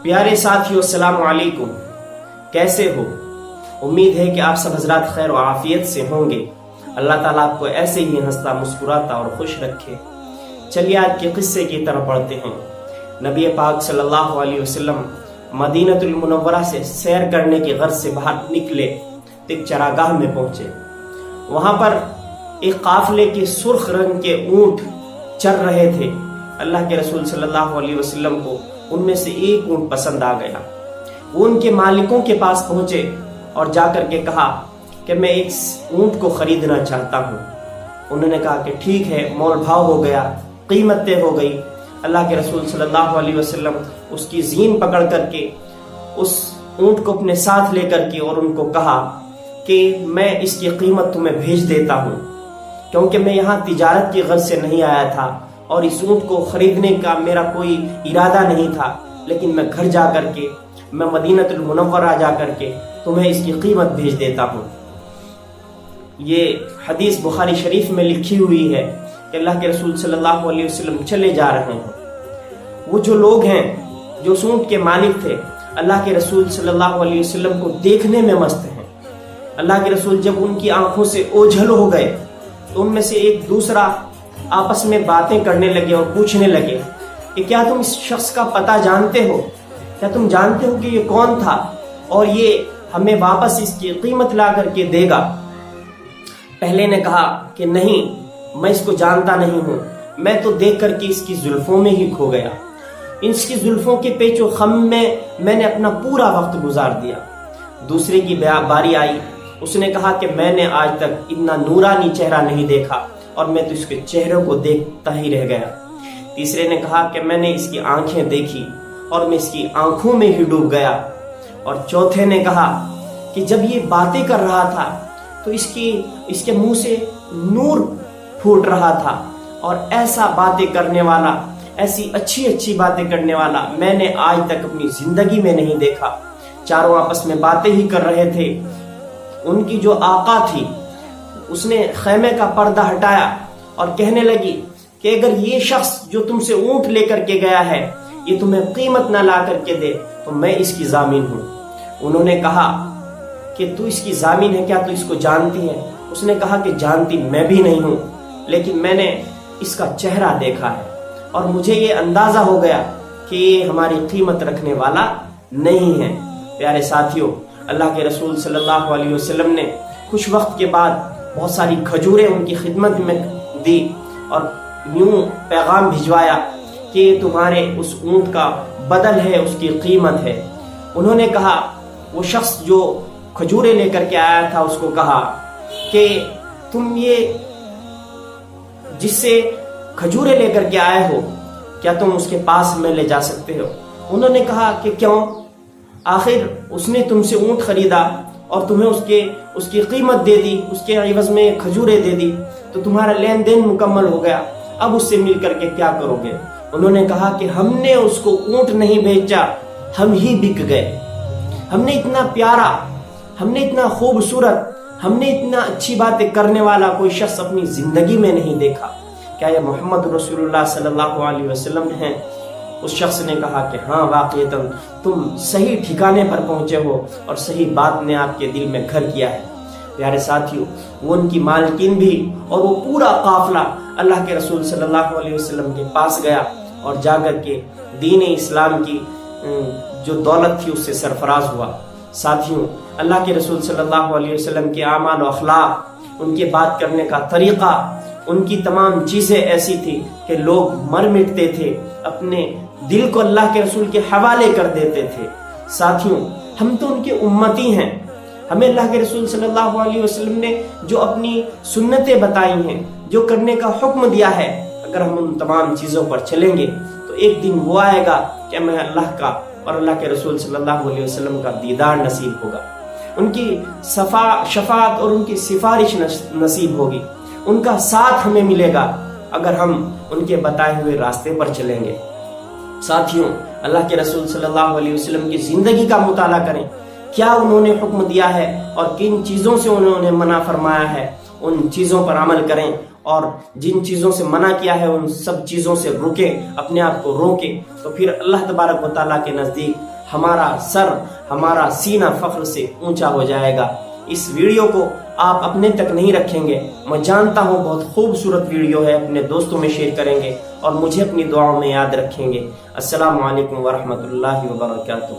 پیارے ساتھیو، السلام علیکم، کیسے ہو؟ امید ہے کہ آپ سب حضرات خیر و عافیت سے ہوں گے۔ اللہ تعالیٰ آپ کو ایسے ہی ہنستا مسکراتا اور خوش رکھے۔ چلیے آج کے قصے کی طرف پڑھتے ہیں۔ نبی پاک صلی اللہ علیہ وسلم مدینہ المنورہ سے سیر کرنے کی غرض سے باہر نکلے تو ایک چراگاہ میں پہنچے۔ وہاں پر ایک قافلے کے سرخ رنگ کے اونٹ چر رہے تھے۔ اللہ کے رسول صلی اللہ علیہ وسلم کو ان میں سے ایک اونٹ پسند آ گیا۔ وہ ان کے مالکوں کے پاس پہنچے اور جا کر کے کہا کہ میں ایک اونٹ کو خریدنا چاہتا ہوں۔ انہوں نے کہا کہ ٹھیک ہے، مول بھاؤ ہو گیا، قیمت طے ہو گئی۔ اللہ کے رسول صلی اللہ علیہ وسلم اس کی زین پکڑ کر کے اس اونٹ کو اپنے ساتھ لے کر کے اور ان کو کہا کہ میں اس کی قیمت تمہیں بھیج دیتا ہوں، کیونکہ میں یہاں تجارت کی غرض سے نہیں آیا تھا اور اس اونٹ کو خریدنے کا میرا کوئی ارادہ نہیں تھا، لیکن میں گھر جا کر کے، میں مدینہ المنورہ جا کر کے تمہیں اس کی قیمت بھیج دیتا ہوں۔ یہ حدیث بخاری شریف میں لکھی ہوئی ہے کہ اللہ کے رسول صلی اللہ علیہ وسلم چلے جا رہے ہیں۔ وہ جو لوگ ہیں جو اس اونٹ کے مالک تھے، اللہ کے رسول صلی اللہ علیہ وسلم کو دیکھنے میں مست ہیں۔ اللہ کے رسول جب ان کی آنکھوں سے اوجھل ہو گئے تو ان میں سے ایک دوسرا آپس میں باتیں کرنے لگے اور پوچھنے لگے کہ کیا تم اس شخص کا پتہ جانتے ہو؟ کیا تم جانتے ہو کہ یہ کون تھا اور یہ ہمیں واپس اس کی قیمت لا کر کے دے گا؟ پہلے نے کہا کہ نہیں، میں اس کو جانتا نہیں ہوں، میں تو دیکھ کر کے اس کی زلفوں میں ہی کھو گیا، اس کی زلفوں کے پیچ و خم میں نے اپنا پورا وقت گزار دیا۔ دوسرے کی باری آئی، اس نے کہا کہ میں نے آج تک اتنا نورانی چہرہ نہیں دیکھا اور میں تو اس کے چہروں کو دیکھتا ہی رہ گیا۔ تیسرے نے کہا کہ میں نے اس کی آنکھیں دیکھی اور میں اس کی آنکھوں میں ہی ڈوب گیا۔ اور چوتھے نے کہا کہ جب یہ باتیں کر رہا تھا تو اس کے منہ سے نور پھوٹ رہا تھا، اور ایسا باتیں کرنے والا، ایسی اچھی اچھی باتیں کرنے والا میں نے آج تک اپنی زندگی میں نہیں دیکھا۔ چاروں آپس میں باتیں ہی کر رہے تھے۔ ان کی جو آقا تھی اس نے خیمے کا پردہ ہٹایا اور کہنے لگی کہ اگر یہ شخص جو تم سے اونٹ لے کر کے گیا ہے یہ تمہیں قیمت نہ لا کر کے دے تو میں اس کی ضامن ہوں۔ انہوں نے کہا کہ تو اس کی ضامن ہے، کیا تو اس کو جانتی ہے؟ اس نے کہا کہ جانتی میں بھی نہیں ہوں، لیکن میں نے اس کا چہرہ دیکھا ہے اور مجھے یہ اندازہ ہو گیا کہ یہ ہماری قیمت رکھنے والا نہیں ہے۔ پیارے ساتھیوں، اللہ کے رسول صلی اللہ علیہ وسلم نے کچھ وقت کے بعد بہت ساری کھجوریں ان کی خدمت میں دی اور یوں پیغام بھجوایا کہ تمہارے اس اونٹ کا بدل ہے، اس کی قیمت ہے۔ انہوں نے کہا، وہ شخص جو کھجوریں لے کر کے آیا تھا اس کو کہا کہ تم یہ جس سے کھجوریں لے کر کے آئے ہو کیا تم اس کے پاس میں لے جا سکتے ہو؟ انہوں نے کہا کہ کیوں؟ آخر اس نے تم سے اونٹ خریدا اور تمہیں اس کی قیمت دے دی، اس کے عوض میں کھجوریں دے دی، تو تمہارا لین دین مکمل ہو گیا، اب اس سے مل کر کے کیا کرو گے؟ انہوں نے کہا کہ ہم نے اس کو اونٹ نہیں بیچا، ہم ہی بک گئے۔ ہم نے اتنا پیارا، ہم نے اتنا خوبصورت، ہم نے اتنا اچھی باتیں کرنے والا کوئی شخص اپنی زندگی میں نہیں دیکھا۔ کیا یہ محمد رسول اللہ صلی اللہ علیہ وسلم ہیں؟ اس شخص نے کہا کہ ہاں، واقعتاً تم صحیح ٹھکانے پر پہنچے ہو اور صحیح بات نے آپ کے دل میں گھر کیا ہے۔ پیارے ساتھیوں، وہ ان کی مالکین بھی اور وہ پورا قافلہ اللہ کے رسول صلی اللہ علیہ وسلم کے پاس گیا اور جا کر کے دین اسلام کی جو دولت تھی اس سے سرفراز ہوا۔ ساتھیوں، اللہ کے رسول صلی اللہ علیہ وسلم کے اعمال و اخلاق، ان کے بات کرنے کا طریقہ، ان کی تمام چیزیں ایسی تھی کہ لوگ مر مٹتے تھے، اپنے دل کو اللہ کے رسول کے حوالے کر دیتے تھے۔ ساتھیوں، ہم تو ان کے امتی ہیں، ہمیں اللہ کے رسول صلی اللہ علیہ وسلم نے جو اپنی سنتیں بتائی ہیں، جو کرنے کا حکم دیا ہے، اگر ہم ان تمام چیزوں پر چلیں گے تو ایک دن وہ آئے گا کہ ہمیں اللہ کا اور اللہ کے رسول صلی اللہ علیہ وسلم کا دیدار نصیب ہوگا، ان کی شفاعت اور ان کی سفارش نصیب ہوگی، ان کا ساتھ ہمیں ملے گا اگر ہم ان کے بتائے ہوئے راستے پر چلیں گے۔ ساتھیوں، اللہ کے رسول صلی اللہ علیہ وسلم کی زندگی کا مطالعہ کریں، کیا انہوں نے حکم دیا ہے اور کن چیزوں سے انہوں نے منع فرمایا ہے، ان چیزوں پر عمل کریں اور جن چیزوں سے منع کیا ہے ان سب چیزوں سے رکیں، اپنے آپ کو روکیں، تو پھر اللہ تبارک و تعالیٰ کے نزدیک ہمارا سر، ہمارا سینہ فخر سے اونچا ہو جائے گا۔ اس ویڈیو کو آپ اپنے تک نہیں رکھیں گے، میں جانتا ہوں بہت خوبصورت ویڈیو ہے، اپنے دوستوں میں شیئر کریں گے اور مجھے اپنی دعاؤں میں یاد رکھیں گے۔ السلام علیکم ورحمۃ اللہ وبرکاتہ۔